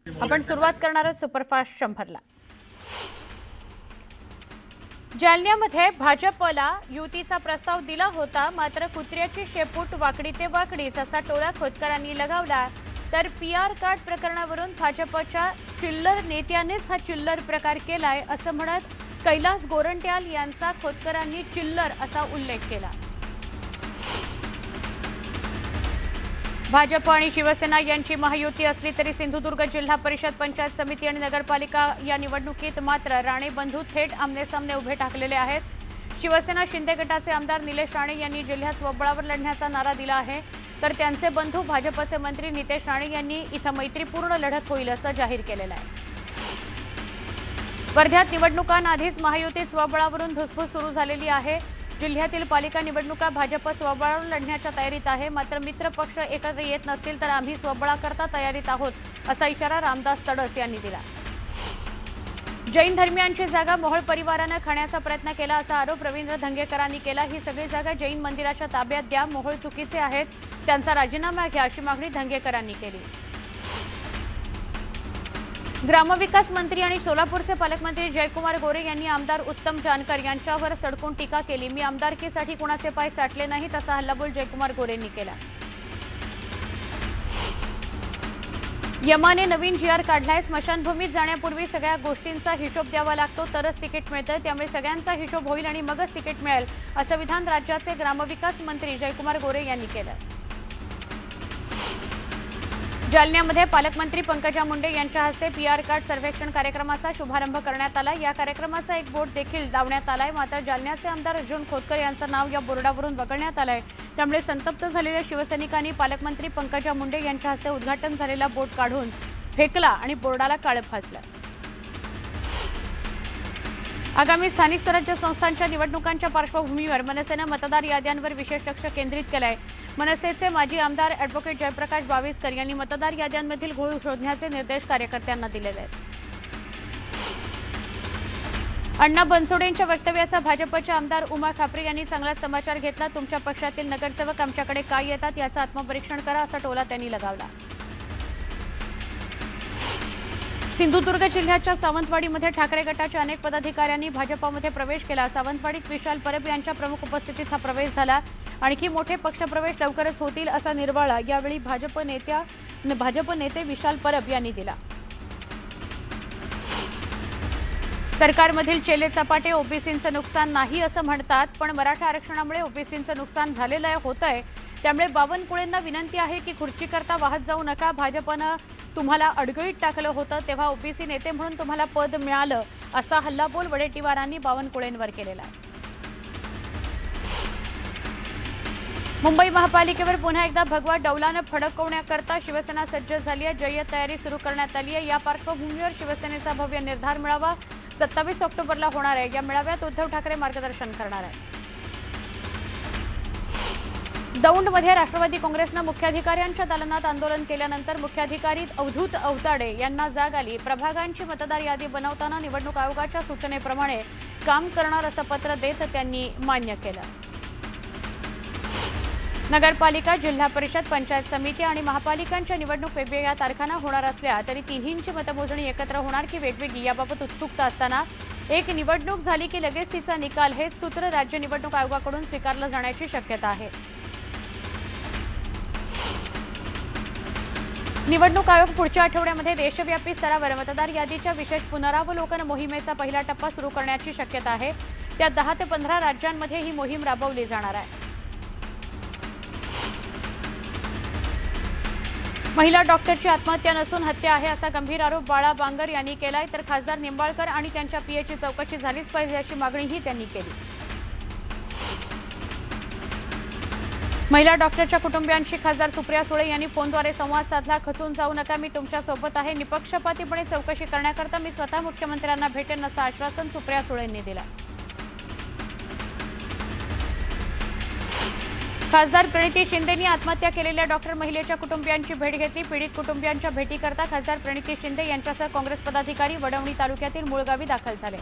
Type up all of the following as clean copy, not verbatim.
आपण सुरुवात करणार आहोत सुपरफास्ट 100ला। जालन्यामध्ये भाजपला युतीचा प्रस्ताव दिला होता, मात्र कुत्र्याची शेपूट वाकडी ते वाकडीच असा टोला खोतकरांनी लगावला। तर पीआर कार्ड प्रकरणावरून भाजपच्या चिल्लर नेत्यानेच हा चिल्लर प्रकार केलाय असं म्हणत कैलास गोरंट्याल यांचा खोतकरांनी चिल्लर असा उल्लेख केला। भाजप आणि शिवसेना यांची महायुती असली तरी सिंधुदुर्ग जिल्हा परिषद, पंचायत समिती आणि नगरपालिका या निवडणुकीत मात्र राणे बंधू थेट आमनेसामने उभे ठाकलेले आहेत। शिवसेना शिंदे गटाचे आमदार निलेश राणे यांनी जिल्ह्यात स्वबळावर लढण्याचा नारा दिला आहे, तर त्यांचे बंधू भाजपचे मंत्री नितेश राणे यांनी इथं मैत्रीपूर्ण लढत होईल असं जाहीर केलेलं आहे। वर्ध्यात निवडणुकांआधीच महायुतीत स्वबळावरून धुसफूस सुरू झालेली आहे। जिल्ह्यातील पालिका निवडणुका भाजप स्वबळावर लढण्याच्या तयारीत आहे, मात्र मित्र पक्ष एकत्र येत नसतील तर आम्ही स्वबळाकरता तयारीत आहोत असा इशारा रामदास तडस यांनी दिला। जैन धर्मियांची जागा मोहोळ परिवाराने खाण्याचा प्रयत्न केला असा आरोप रवींद्र धंगेकरांनी केला। ही सगळी जागा जैन मंदिराच्या ताब्यात द्या, मोहोळ चुकीचे आहेत, त्यांचा राजीनामा घ्या अशी मागणी धंगेकरांनी केली। ग्रामविकास मंत्री आणि सोलापूरचे पालकमंत्री जयकुमार गोरे यांनी आमदार उत्तम जानकर यांच्यावर सडकून टीका केली। मी आमदारकीसाठी कुणाचे पाय चाटले नाहीत असा हल्लाबोल जयकुमार गोरेंनी केला। यमाने नवीन जीआर काढलाय। स्मशानभूमीत जाण्यापूर्वी सगळ्या गोष्टींचा हिशोब द्यावा लागतो, तरच तिकीट मिळतं, त्यामुळे सगळ्यांचा हिशोब होईल आणि मगच तिकीट मिळेल असं विधान राज्याचे ग्रामविकास मंत्री जयकुमार गोरे यांनी केलं। जालन्यामध्ये पालकमंत्री पंकजा मुंडे यांच्या हस्ते पीआर कार्ड सर्वेक्षण कार्यक्रमाचा शुभारंभ करण्यात आला। या कार्यक्रमाचा एक बोर्ड देखील लावण्यात आलाय, मात्र जालन्याचे आमदार अर्जुन खोतकर यांचं नाव या बोर्डावरून वगळण्यात आलंय। त्यामुळे संतप्त झालेल्या शिवसैनिकांनी पालकमंत्री पंकजा मुंडे यांच्या हस्ते उद्घाटन झालेला बोर्ड काढून फेकला आणि बोर्डाला काळं फासलं। आगामी स्थानिक स्वराज्य संस्थांच्या निवडणुकांच्या पार्श्वभूमीवर मनसेनं मतदार याद्यांवर विशेष लक्ष केंद्रित केलंय। मनसेचे माजी आमदार ॲडव्होकेट जयप्रकाश बाविस्कर यांनी मतदार याद्यांमधील घोळ शोधण्याचे निर्देश कार्यकर्त्यांना दिलेले आहेत। अण्णा बनसोडेंच्या वक्तव्याचा भाजपच्या आमदार उमा खापरे यांनी चांगलाच समाचार घेतला। तुमच्या पक्षातील नगरसेवक आमच्याकडे का येतात याचं आत्मपरीक्षण करा असा टोला त्यांनी लगावला। सिंधुदुर्ग जिल्ह्याच्या सावंतवाडीमध्ये ठाकरे गटाच्या अनेक पदाधिकाऱ्यांनी भाजपमध्ये प्रवेश केला। सावंतवाडीत विशाल परब यांच्या प्रमुख उपस्थितीत हा प्रवेश झाला। आणखी मोठे पक्षप्रवेश लवकरच होतील असा निर्वाळा यावेळी भाजप नेते विशाल परब यांनी दिला। सरकारमधील चेले चपाटे ओबीसींचं नुकसान नाही असं म्हणतात, पण मराठा आरक्षणामुळे ओबीसींचं नुकसान झालेलं होतंय। त्यामुळे बावनकुळेंना विनंती आहे की खुर्चीकरता वाहत जाऊ नका। भाजपनं तुम्हाला अडगळीत टाकलं होतं, तेव्हा ओबीसी नेते म्हणून तुम्हाला पद मिळालं असा हल्लाबोल वडेट्टीवारांनी बावनकुळेंवर केलेला आहे। मुंबई महापालिकेवर पुन्हा एकदा भगवा डौलानं फडकवण्याकरता शिवसेना सज्ज झाली आहे। जय्यत तयारी सुरू करण्यात आली आहे। या पार्श्वभूमीवर शिवसेनेचा भव्य निर्धार मेळावा 27 ऑक्टोबरला होणार आहे। या मेळाव्यात उद्धव ठाकरे मार्गदर्शन करणार आहेत। दौंडमध्ये राष्ट्रवादी काँग्रेसनं मुख्याधिकाऱ्यांच्या दालनात आंदोलन केल्यानंतर मुख्याधिकारी अवधूत अवताडे यांना जाग आली। प्रभागांची मतदार यादी बनवताना निवडणूक आयोगाच्या सूचनेप्रमाणे काम करणार असं पत्र देत त्यांनी मान्य केलं। नगरपालिका, जिल्हा परिषद, पंचायत समिती आणि महापालिकांच्या निवडणूक वेगवेगळ्या तारखांना होणार असल्या तरी तिन्हींची मतमोजणी एकत्र होणार की वेगवेगळी याबाबत उत्सुकता असताना एक निवडणूक झाली की लगेच तिचा निकाल हेच सूत्र राज्य निवडणूक आयोगाकडून स्वीकारलं जाण्याची शक्यता आहे। निवडणूक आयोग पुढच्या आठवड्यामध्ये देशव्यापी स्तरावर मतदार यादीच्या विशेष पुनरावलोकन मोहिमेचा पहिला टप्पा सुरू करण्याची शक्यता आहे। त्यात 10 ते 15 राज्यांमध्ये ही मोहीम राबवली जाणार आहे। महिला डॉक्टरची आत्महत्या नसून हत्या आहे असा गंभीर आरोप बाळा बांगर यांनी केलाय, तर खासदार निंबाळकर आणि त्यांच्या पीएची चौकशी झालीच पाहिजे अशी मागणीही त्यांनी केली। महिला डॉक्टरच्या कुटुंबियांशी खासदार सुप्रिया सुळे यांनी फोनद्वारे संवाद साधला। खचून जाऊ नका, मी तुमच्या सोबत आहे। निपक्षपातीपणे चौकशी करण्याकरता मी स्वतः मुख्यमंत्र्यांना भेटेन असं आश्वासन सुप्रिया सुळेंनी दिलं। खासदार प्रणिती शिंदेंनी आत्महत्या केलेल्या डॉक्टर महिलेच्या कुटुंबियांची भेट घेतली। पीडित कुटुंबियांच्या भेटीकरता खासदार प्रणिती शिंदे यांच्यासह काँग्रेस पदाधिकारी वडवणी तालुक्यातील मुळगावी दाखल झाले।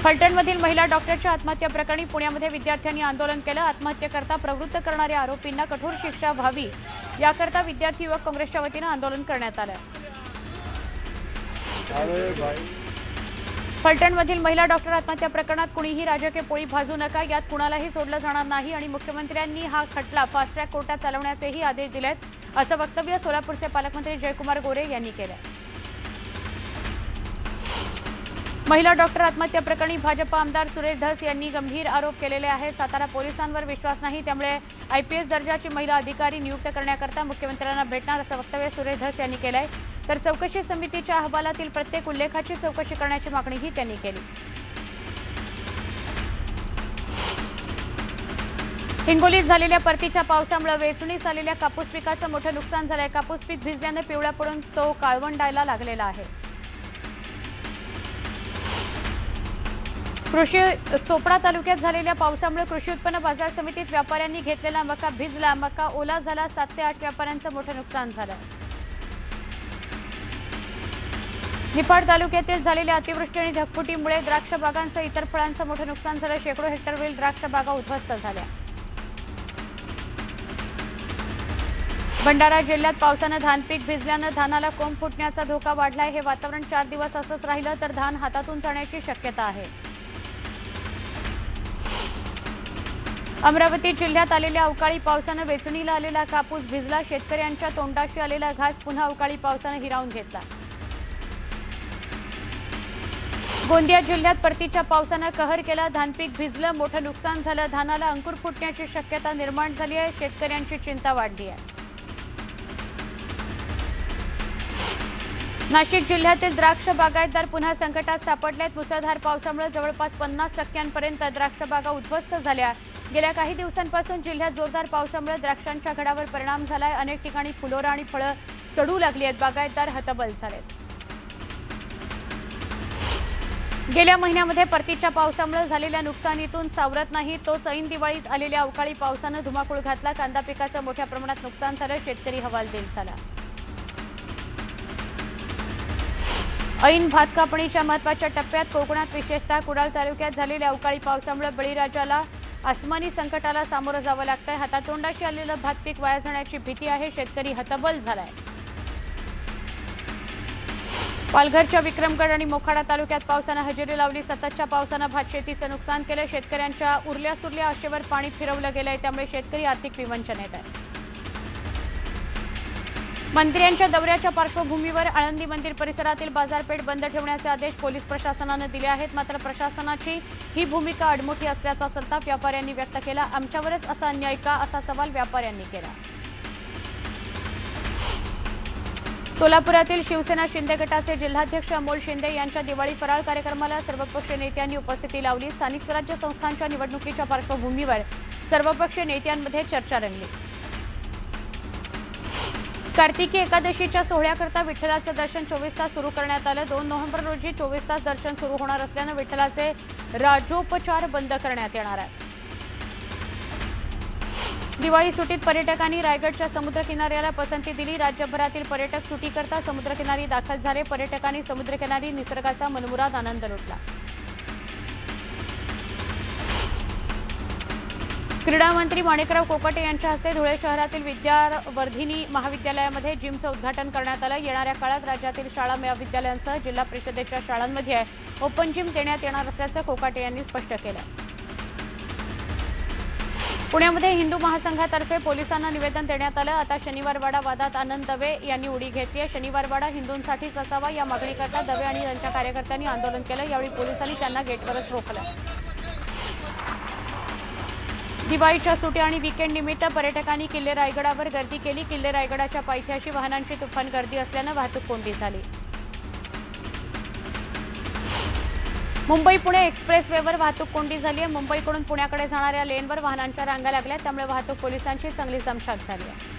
फलटणमधील महिला डॉक्टरच्या आत्महत्या प्रकरणी पुण्यामध्ये विद्यार्थ्यांनी आंदोलन केलं। आत्महत्येकरता प्रवृत्त करणाऱ्या आरोपींना कठोर शिक्षा व्हावी याकरता विद्यार्थी युवक काँग्रेसच्या वतीने आंदोलन करण्यात आलं। फलटणमधील महिला डॉक्टर आत्महत्या प्रकरणात कुणीही राजकीय पोळी भाजू नका, यात कुणालाही सोडलं जाणार नाही आणि मुख्यमंत्र्यांनी हा खटला फास्ट ट्रॅक कोर्टात चालवण्याचेही आदेश दिलेत, असं वक्तव्य सोलापूरचे पालकमंत्री जयकुमार गोरे यांनी केलं। महिला डॉक्टर आत्महत्या प्रकरणी भाजप आमदार सुरेश धस यांनी गंभीर आरोप केलेले आहेत। सातारा पोलिसांवर विश्वास नाही, त्यामुळे IPS दर्जाची महिला अधिकारी नियुक्त करण्याकरता मुख्यमंत्र्यांना भेटणार, असं वक्तव्य सुरेश धस यांनी केलंय। तर चौकशी समितीच्या अहवालातील प्रत्येक उल्लेखाची चौकशी करण्याची मागणीही त्यांनी केली। हिंगोलीत झालेल्या परतीच्या पावसामुळे वेचणीस आलेल्या कापूस पिकाचं मोठं नुकसान झालंय। कापूस पीक भिजल्याने पिवळा पडून तो काळवंडायला लागलेला आहे। कृषी चोपडा तालुक्यात झालेल्या पावसामुळे कृषी उत्पन्न बाजार समितीत व्यापाऱ्यांनी घेतलेला मका भिजला, मका ओला झाला, 7 ते 8 व्यापाऱ्यांचं मोठं नुकसान झालं। निफाड तालुक्यातील झालेल्या अतिवृष्टी आणि ढगफुटीमुळे द्राक्ष बागांसह इतर फळांचं मोठं नुकसान झालं। शेकडो हेक्टरवरील द्राक्ष बागा उद्ध्वस्त झाल्या। भंडारा जिल्ह्यात पावसानं धान पीक भिजल्यानं धानाला कोंब फुटण्याचा धोका वाढलाय। हे वातावरण 4 दिवस असंच राहिलं तर धान हातातून जाण्याची शक्यता आहे। अमरावती जिल्ह्यात आलेल्या अवकाळी पावसानं वेचणीला आलेला कापूस भिजला। शेतकऱ्यांच्या तोंडाशी आलेला घास पुन्हा अवकाळी पावसानं हिरावून घेतला। गोंदिया जिल्ह्यात परतीच्या पावसानं कहर केला। धान पीक भिजलं, मोठं नुकसान झालं। धानाला अंकुर फुटण्याची शक्यता निर्माण झाली आहे। शेतकऱ्यांची चिंता वाढली आहे। नाशिक जिल्ह्यातील द्राक्ष बागायतदार पुन्हा संकटात सापडलेत। मुसळधार पावसामुळे जवळपास 50% द्राक्ष बागा उद्ध्वस्त झाल्या। गेल्या काही दिवसांपासून जिल्ह्यात जोरदार पावसामुळे द्राक्षांच्या घडावर परिणाम झालाय। अनेक ठिकाणी फुलोरा आणि फळं सडू लागली आहेत। बागायतदार हतबल झालेत। गेल्या महिन्यामध्ये परतीच्या पावसामुळे झालेल्या नुकसानीतून सावरत नाही, तोच ऐन दिवाळीत आलेल्या अवकाळी पावसानं धुमाकूळ घातला। कांदा पिकाचं मोठ्या प्रमाणात नुकसान झालं। शेतकरी हवालदिल झाला। ऐन भात कापणीच्या महत्त्वाच्या टप्प्यात कोकणात विशेषतः कुडाळ तालुक्यात झालेल्या अवकाळी पावसामुळे बळीराजाला आसमानी संकटाला सामोरं जावं लागतंय। हातातोंडाशी आलेलं भात पीक वाया जाण्याची भीती आहे। शेतकरी हतबल झालाय। पालघरच्या विक्रमगड आणि मोखाडा तालुक्यात पावसानं हजेरी लावली। सततच्या पावसानं भात शेतीचं नुकसान केलं। शेतकऱ्यांच्या उरल्या सुरल्या आशेवर पाणी फिरवलं गेलंय, त्यामुळे शेतकरी आर्थिक विवंचनेत आहे। मंत्र्यांच्या दौऱ्याच्या पार्श्वभूमीवर आळंदी मंदिर परिसरातील बाजारपेठ बंद ठेवण्याचे आदेश पोलीस प्रशासनानं दिले आहेत। मात्र प्रशासनाची ही भूमिका आडमुठी असल्याचा संताप व्यापाऱ्यांनी व्यक्त केला। आमच्यावरच असा अन्याय का, असा सवाल व्यापाऱ्यांनी केला। सोलापुरातील शिवसेना शिंदे गटाचे जिल्हाध्यक्ष अमोल शिंदे यांच्या दिवाळी फराळ कार्यक्रमाला सर्वपक्षीय नेत्यांनी उपस्थिती लावली। स्थानिक स्वराज्य संस्थांच्या निवडणुकीच्या पार्श्वभूमीवर सर्वपक्षीय नेत्यांमध्ये चर्चा रंगली। कार्तिकी एकादशीच्या सोहळ्याकरता विठ्ठलाचं दर्शन 24 तास सुरू करण्यात आलं। 2 नोव्हेंबर रोजी 24 तास दर्शन सुरू होणार असल्यानं विठ्ठलाचे राजोपचार बंद करण्यात येणार आहेत। दिवाळी सुटीत पर्यटकांनी रायगडच्या समुद्रकिनाऱ्याला पसंती दिली। राज्यभरातील पर्यटक सुटीकरता समुद्रकिनारी दाखल झाले। पर्यटकांनी समुद्रकिनारी निसर्गाचा मनमुराद आनंद लुटला। क्रीडा मंत्री माणिकराव कोकाटे यांच्या हस्ते धुळे शहरातील विद्यावर्धिनी महाविद्यालयामध्ये जिमचं उद्घाटन करण्यात आलं। येणाऱ्या काळात राज्यातील शाळा महाविद्यालयांसह जिल्हा परिषदेच्या शाळांमध्ये ओपन जिम देण्यात येणार असल्याचं कोकाटे यांनी स्पष्ट केलं। पुण्यामध्ये हिंदू महासंघातर्फे पोलिसांना निवेदन देण्यात आलं। आता शनिवारवाडा वादात आनंद दवे यांनी उडी घेतली आहे। शनिवारवाडा हिंदूंसाठीच असावा या मागणीकरता दवे आणि त्यांच्या कार्यकर्त्यांनी आंदोलन केलं। यावेळी पोलिसांनी त्यांना गेटवरच रोखलं। दिवाळीच्या सुट्या आणि वीकेंड निमित्त पर्यटकांनी किल्ले रायगडावर गर्दी केली। किल्ले रायगडाच्या पायथ्याशी वाहनांची तुफान गर्दी असल्यानं वाहतूक कोंडी झाली। मुंबई पुणे एक्सप्रेसवेवर वाहतूक कोंडी झाली आहे। मुंबईकडून पुण्याकडे जाणाऱ्या लेनवर वाहनांच्या रांगा लागल्या, त्यामुळे वाहतूक पोलिसांची चांगली दमछाक झाली आहे।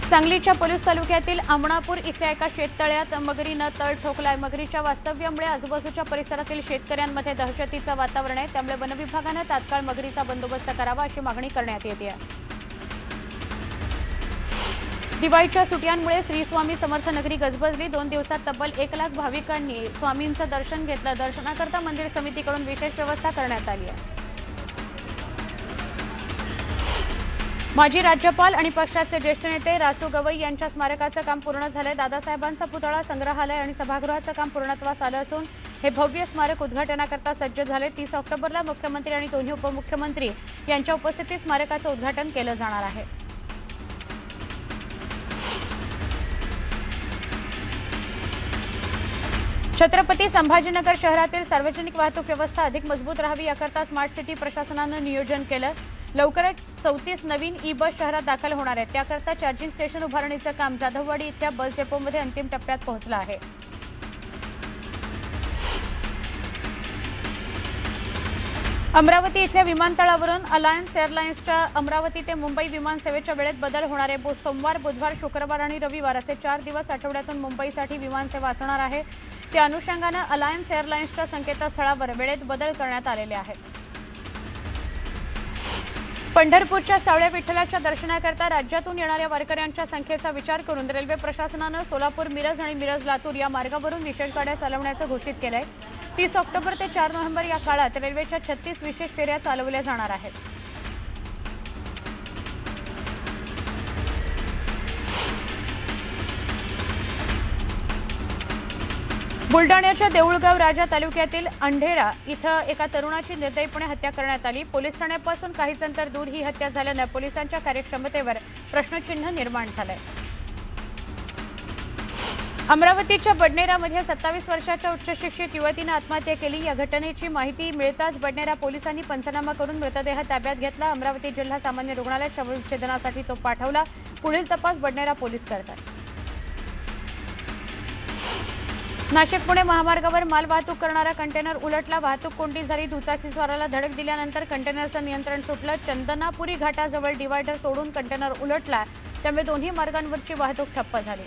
सांगलीच्या पोलीस तालुक्यातील आमणापूर इथल्या एका शेततळ्यात मगरीनं तळ ठोकलाय। मगरीच्या वास्तव्यामुळे आजूबाजूच्या परिसरातील शेतकऱ्यांमध्ये दहशतीचं वातावरण आहे, त्यामुळे वनविभागानं तात्काळ मगरीचा बंदोबस्त करावा अशी मागणी करण्यात येते आहे। दिवाळीच्या सुट्यांमुळे श्री स्वामी समर्थ नगरी गजबजली। 2 दिवसात तब्बल 1 लाख भाविकांनी स्वामींचं दर्शन घेतलं। दर्शनाकरता मंदिर समितीकडून विशेष व्यवस्था करण्यात आली आहे। माजी राज्यपाल आणि पक्षाचे ज्येष्ठ नेते रासू गवई यांच्या स्मारकाचं काम पूर्ण झालंय। दादासाहेबांचा पुतळा, संग्रहालय आणि सभागृहाचं काम पूर्णत्वास आलं असून हे भव्य स्मारक उद्घाटनाकरता सज्ज झाले। 30 ऑक्टोबरला मुख्यमंत्री आणि दोन्ही उपमुख्यमंत्री यांच्या उपस्थितीत स्मारकाचं उद्घाटन केलं जाणार आहे। छत्रपती संभाजीनगर शहरातील सार्वजनिक वाहतूक व्यवस्था अधिक मजबूत राहावी याकरता स्मार्ट सिटी प्रशासनानं नियोजन केलं। लवकरच 34 नवीन ई-बस शहरात दाखल होणार आहेत। त्याकरता चार्जिंग स्टेशन उभारणीचं काम जाधववाडी इथल्या बस डेपोमध्ये अंतिम टप्प्यात पोहोचलं आहे। अमरावती इथल्या विमानतळावरून अलायन्स एअरलाइन्सच्या अमरावती ते मुंबई विमान सेवेच्या वेळेत बदल होणार आहे। सोमवार, बुधवार, शुक्रवार आणि रविवार असे 4 दिवस आठवड्यातून मुंबईसाठी विमान सेवा असणार आहे। त्या अनुषंगाने अलायन्स एअरलाइन्सच्या संकेतस्थळावर वेळेत बदल करण्यात आलेले आहेत। पंढरपूरच्या सावळ्या विठ्ठलाच्या दर्शनाकरता राज्यातून येणाऱ्या वारकऱ्यांच्या संख्येचा विचार करून रेल्वे प्रशासनानं सोलापूर, मिरज आणि मिरज लातूर या मार्गावरून विशेष गाड्या चालवण्याचं घोषित केलंय। 30 ऑक्टोबर ते 4 नोव्हेंबर या काळात रेल्वेच्या 36 विशेष फेऱ्या चालवल्या जाणार आहेत। बुलडाण्याच्या देऊळगाव राजा तालुक्यातील अंढेरा इथं एका तरुणाची निर्दयीपणे हत्या करण्यात आली। पोलीस ठाण्यापासून काहीच अंतर दूर ही हत्या झाल्यानं पोलिसांच्या कार्यक्षमतेवर प्रश्नचिन्ह निर्माण झालंय। अमरावतीच्या बडनेरामध्ये 27 वर्षाच्या उच्चशिक्षित युवतीनं आत्महत्या केली। या घटनेची माहिती मिळताच बडनेरा पोलिसांनी पंचनामा करून मृतदेह ताब्यात घेतला। अमरावती जिल्हा सामान्य रुग्णालयात शवविच्छेदनासाठी तो पाठवला। पुढील तपास बडनेरा पोलीस करतात। नाशिक पुणे महामार्गावर माल वाहतूक करणारा कंटेनर उलटला। वाहतूक कोंडी झाली। दुचाकीस्वाराला धडक दिल्यानंतर कंटेनरचं नियंत्रण सुटलं। चंदनापुरी घाटाजवळ डिवायडर तोडून कंटेनर उलटला, त्यामुळे दोन्ही मार्गांवरची वाहतूक ठप्प झाली।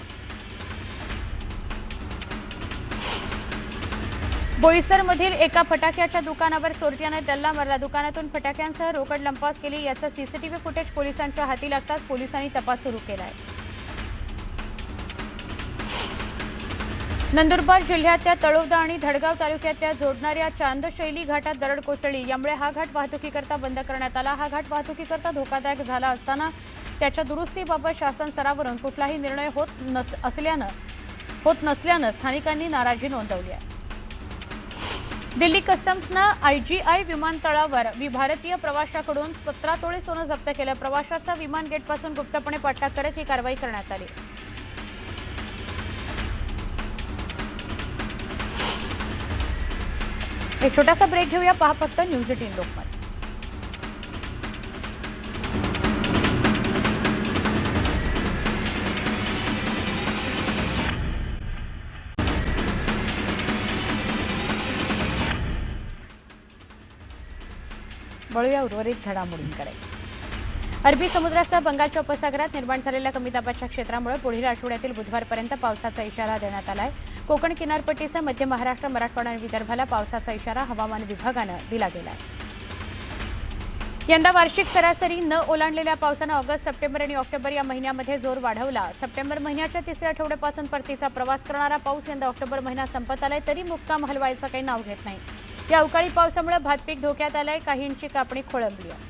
बोईसरमधील एका फटाक्याच्या दुकानावर चोरट्याने डल्ला मारला। दुकानातून फटाक्यांसह रोकड लंपास केली। याचं सीसीटीव्ही फुटेज पोलिसांच्या हाती लागताच पोलिसांनी तपास सुरू केला आहे। नंदुरबार जिल्ह्यातल्या तळोदा आणि धडगाव तालुक्यातल्या जोडणाऱ्या चांदशैली घाटात दरड कोसळली। यामुळे हा घाट वाहतुकीकरता बंद करण्यात आला। हा घाट वाहतुकीकरता धोकादायक झाला असताना त्याच्या दुरुस्तीबाबत शासन स्तरावरून कुठलाही निर्णय होत नसल्यानं स्थानिकांनी नाराजी नोंदवली आहे। दिल्ली कस्टम्सनं IGI विमानतळावर भारतीय प्रवाशाकडून 17 तोळे सोनं जप्त केलं। प्रवाशाचा विमान गेटपासून गुप्तपणे पाठलाग करत ही कारवाई करण्यात आली। एक छोटासा ब्रेक घेऊया। पहा फक्त न्यूज 18 लोकमत। वळूया उर्वरित घडामोडींकडे। अरबी समुद्रासह बंगालच्या उपसागरात निर्माण झालेल्या कमी दाबाच्या क्षेत्रामुळे पुढील आठवड्यातील बुधवारपर्यंत पावसाचा इशारा देण्यात आला आहे। कोकण किनारपट्टीसह मध्य महाराष्ट्र, मराठवाडा आणि विदर्भाला पावसाचा इशारा हवामान विभागानं दिला गेला आहे। यंदा वार्षिक सरासरी न ओलांडलेल्या पावसानं ऑगस्ट, सप्टेंबर आणि ऑक्टोबर या महिन्यामध्ये जोर वाढवला। सप्टेंबर महिन्याच्या तिसऱ्या आठवड्यापासून परतीचा प्रवास करणारा पाऊस यंदा ऑक्टोबर महिना संपत आलाय, तरी मुक्काम हलवायचं काही नाव घेत नाही। या अवकाळी पावसामुळे भातपीक धोक्यात आलंय। काहींची कापणी खोळंबली आहे।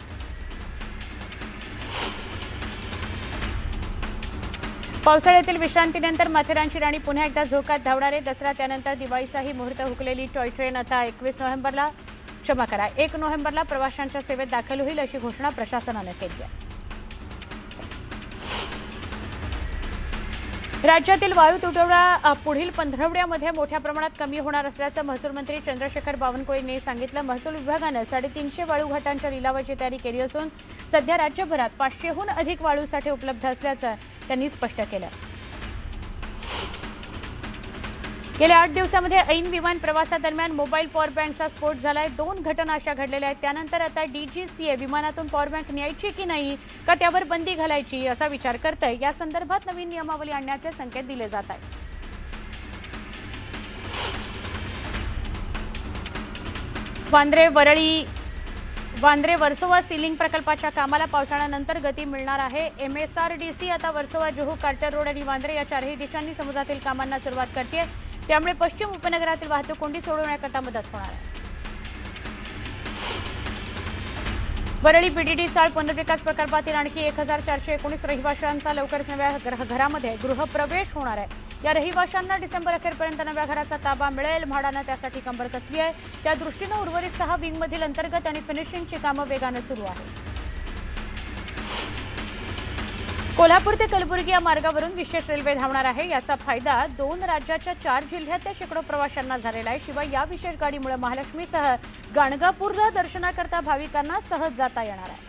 पावसाळ्यातील विश्रांतीनंतर माथेरानची राणी पुन्हा एकदा झोकात धावणार आहे। दसरा त्यानंतर दिवाळीचाही मुहूर्त हुकलेली टॉय ट्रेन आता 1 नोव्हेंबरला प्रवाशांच्या सेवेत दाखल होईल, अशी घोषणा प्रशासनानं केली आहे। राज्यातील वाळू तुटवडा पुढील पंधरवड्यामध्ये मोठ्या प्रमाणात कमी होणार असल्याचं महसूल मंत्री चंद्रशेखर बावनकुळे यांनी सांगितलं। महसूल विभागानं 350 वाळू घाटांच्या लिलावाची तयारी केली असून सध्या राज्यभरात 500हून अधिक वाळू साठे उपलब्ध असल्याचं त्यांनी स्पष्ट केलं। गेल्या 8 दिवसांमध्ये ऐन विमान प्रवासादरम्यान मोबाईल पॉवर बँकचा स्फोट झालाय। 2 घटना अशा घडलेल्या आहेत। त्यानंतर आता DGCA विमानातून पॉवर बँक न्यायची की नाही, का त्यावर बंदी घालायची असा विचार करतंय। या संदर्भात नवीन नियमावली आणण्याचे संकेत दिले जात आहेत। वांद्रे, वांद्रे वर्सोवा सीलिंग प्रकल्पाच्या कामाला पावसाळ्यानंतर गती मिळणार आहे। MSRDC आता वर्सोवा, जुहू, कार्टर रोड आणि वांद्रे या चारही दिशांनी समुद्रातील कामांना सुरुवात करते। त्यामुळे पश्चिम उपनगरातील वाहतूक कोंडी सोडवण्याकरता मदत होणार आहे। वरळी BDD चाळ पुनर्विकास प्रकल्पातील आणखी 1419 रहिवाशांचा लवकरच नव्या घरामध्ये गृहप्रवेश होणार आहे। या रहिवाशांना डिसेंबर अखेरपर्यंत नव्या घराचा ताबा मिळेल। म्हाडानं त्यासाठी कंबर कसली आहे। त्या दृष्टीनं उर्वरित 6 विंगमधील अंतर्गत आणि फिनिशिंगची कामं वेगानं सुरू आहेत। कोल्हापूर ते कलबुर्गी या मार्गावरून विशेष रेल्वे धावणार आहे। याचा फायदा 2 राज्याच्या 4 जिल्ह्यातल्या शेकडो प्रवाशांना झालेला आहे। शिवाय या विशेष गाडीमुळे महालक्ष्मीसह गाणगापूरला दर्शनाकरता भाविकांना सहज जाता येणार आहे।